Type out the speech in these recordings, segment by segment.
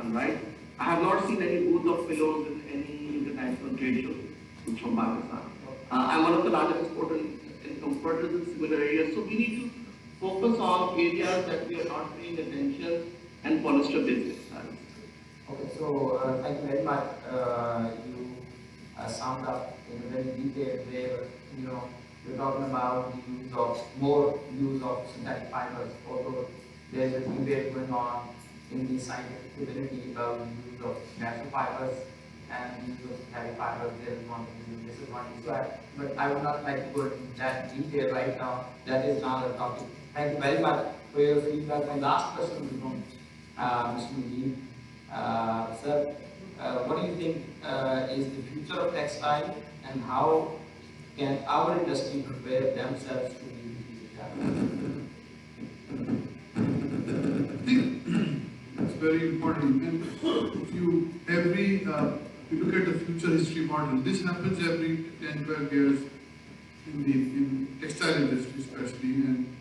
Pakistan, right? I have not seen any booth of pillows in any international trade show from Pakistan. I'm one of the largest exporters in comforters in similar areas, so we need to focus on areas that we are not paying attention and polyester business. Okay, so thank you very much. You summed up in a very detailed way. You know, you're talking about the use of more use of synthetic fibers. Although there's a debate going on in the scientific community about the use of natural fibers and the use of synthetic fibers. There is one disadvantage to that, but I would not like to go into that detail right now. That is another topic. Thank you very much for your feedback. My last question is from Mr. Mujib. Sir, what do you think is the future of textile, and how can our industry prepare themselves to meet these challenges? I think it's very important. And if you look at the future history model, this happens every 10, 12 years in textile industry especially, and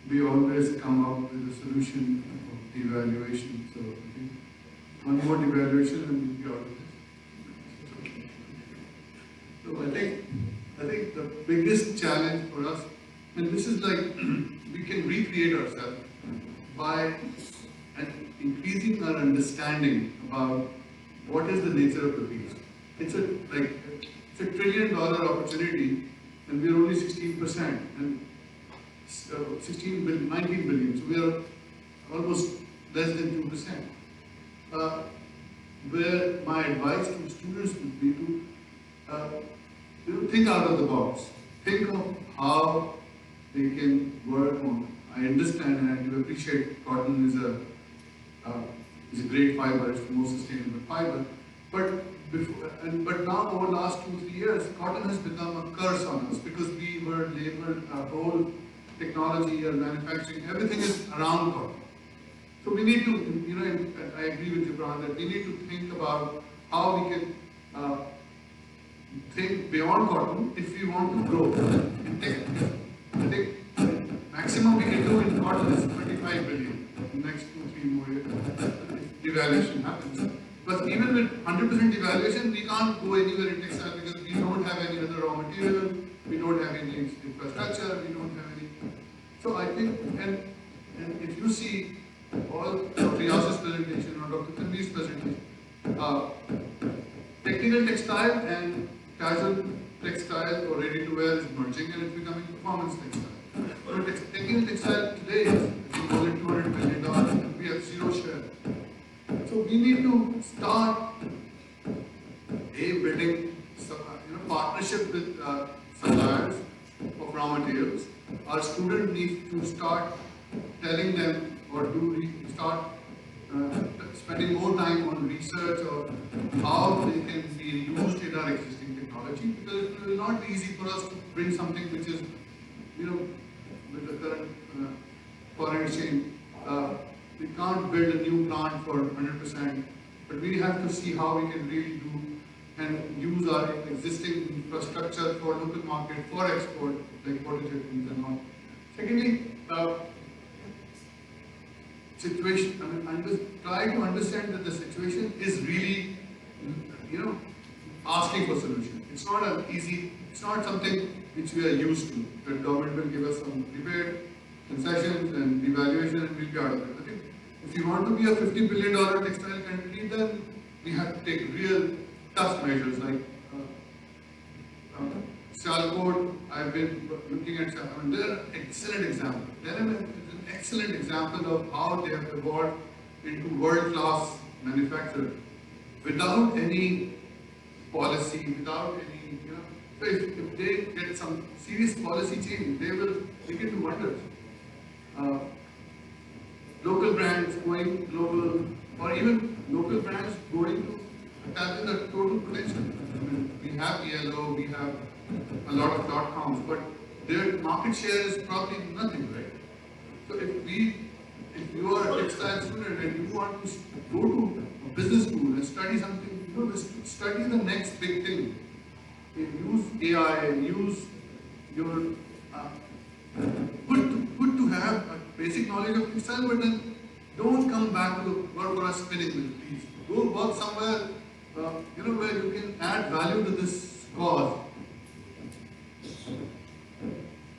we always come up with a solution of devaluation. So I think one more devaluation and we'll be out of this. So I think the biggest challenge for us, and this is like we can recreate ourselves by increasing our understanding about what is the nature of the beast. It's a $1 trillion opportunity, and we are only 16%, and 16 billion, 19 billion. So we are almost less than 2%. Where my advice to students would be to think out of the box. Think of how they can work on. I understand and I do appreciate cotton is a great fiber. It's the most sustainable fiber. But now over the last 2-3 years, cotton has become a curse on us because we were labeled our whole technology and manufacturing, everything is around cotton. So we need to, I agree with you, Brian, that we need to think about how we can think beyond cotton if we want to grow. I think maximum we can do in cotton is 25 billion in the next 2-3 more years if devaluation happens. But even with 100% devaluation, we can't go anywhere in textile because we don't have any other raw material, we don't have any infrastructure, we don't have any. So I think, and if you see all Riyaz's presentation or Dr. Tanveer's presentation, technical textile and casual textile or ready to wear is merging and it's becoming performance textile. So technical textile today is more than $200 billion and we have zero share. So we need to start building partnership with suppliers of raw materials. Our student needs to start telling them or start spending more time on research or how they can be used in our existing technology, because it will not be easy for us to bring something which is, with the current foreign exchange, we can't build a new plant for 100%, but we have to see how we can really do and use our existing infrastructure for local market, for export, like water jetties and all. Secondly, situation, I just try to understand that the situation is really, asking for solution. It's not an easy, it's not something which we are used to. The government will give us some rebate, concessions and devaluation and we'll be out of it. I think if you want to be a $50 billion textile country, then we have to take real tough measures like Salcode. I've been looking at Salcode. They're an excellent example. They're an excellent example of how they have evolved into world-class manufacturer without any policy, without any, so if they get some serious policy change, they can do wonders. Local brands going global, or even local brands going to tapping the total potential. I mean, we have yellow, we have a lot of .coms, but their market share is probably nothing, right? So if you are a textile student and you want to go to a business school and study something, study the next big thing. Use AI, use your good to have a basic knowledge of textile, but then Don't come back to the work for a spinning mill, please. Go work somewhere, where you can add value to this cause.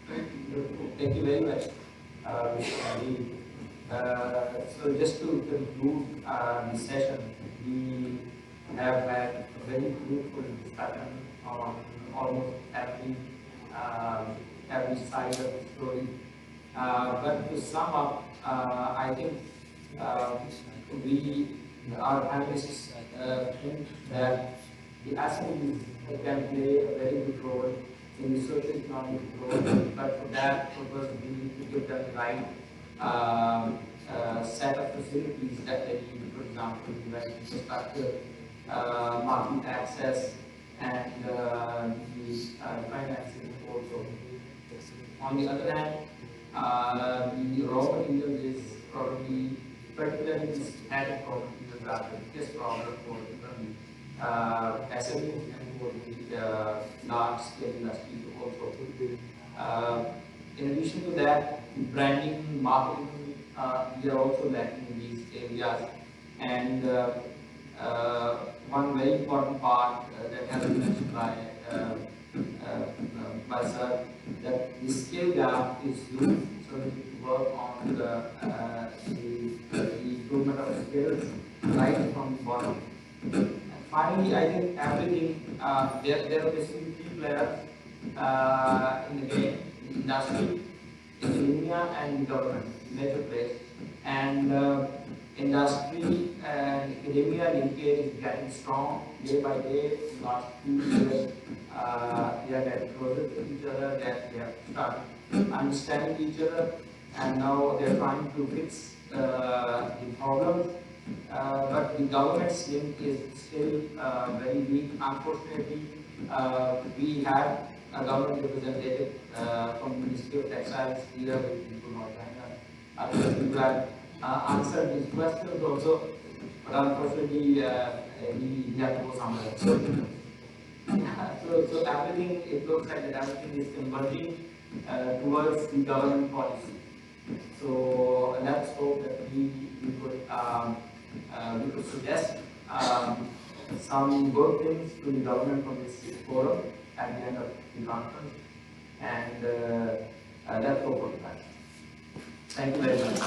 Thank you. Thank you very much. Mr. Ali. So just to conclude the session, we have had a very fruitful discussion on almost every side of the story. But to sum up, I think our panelists think that the SMEs can play a very good role in the socio-economic growth, but for that purpose, we need to give them the right set of facilities that they need, for example, investment infrastructure, market access, and the financing also. On the other hand, the raw material is probably, particularly the static raw materials, are the biggest problem for the SMEs and for the large-scale industries also. In addition to that, branding, marketing, we are also lacking in these areas. And one very important part that has been mentioned by Sir, that the skill gap is huge, so we need to work on the improvement of skills right from the bottom. And finally, I think everything, there are basically three players in the game: the industry, academia, and the government, major players. And industry and academia linkage is getting strong day by day. Last few years, they are getting closer to each other, that they have started understanding each other, and now they are trying to fix the problems. But the government's link is still very weak. Unfortunately, we have a government representative from the Ministry of Textiles here, which we could not find. Other people have answered these questions also, but unfortunately, he had to go somewhere. So everything, it looks like that everything is converging towards the government policy. So let's hope that we could suggest some good things to the government from this forum at the end of the conference, and let's hope for that. Thank you very much.